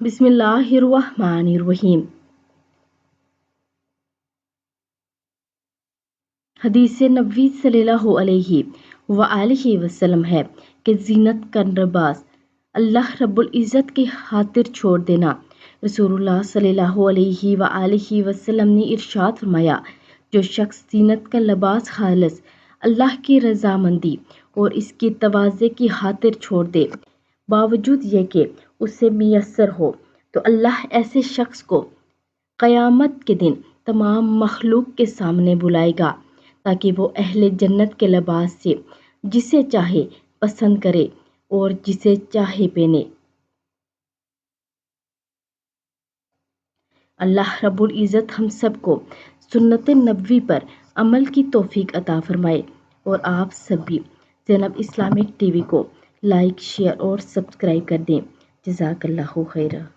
बिस्मिल्लाहिर्रहमानिर्रहीम। हदीस नबी सल्लल्लाहु अलैहि वआलिहि वसल्लम है कि ज़ीनत का लिबास अल्लाह रब्बुल इज़्ज़त की खातिर छोड़ देना। रसूलुल्लाह सल्लल्लाहु अलैहि वआलिहि वसल्लम ने इरशाद फरमाया, जो शख्स ज़ीनत का लिबास खालिस अल्लाह की रज़ामंदी और इसकी तवाज़े की खातिर छोड़ दे, बावजूद ये कि उसे मियस्सर हो, तो अल्लाह ऐसे शख्स को क़यामत के दिन तमाम मखलूक के सामने बुलाएगा ताकि वो अहले जन्नत के लिबास से जिसे चाहे पसंद करे और जिसे चाहे पहने। अल्लाह रब्बुल इज़्ज़त हम सब को सुन्नत नबवी पर अमल की तौफीक अता फरमाए और आप सभी ज़ैनब इस्लामिक टीवी को लाइक, शेयर और सब्सक्राइब कर दें। जज़ाकल्लाहु खैरा।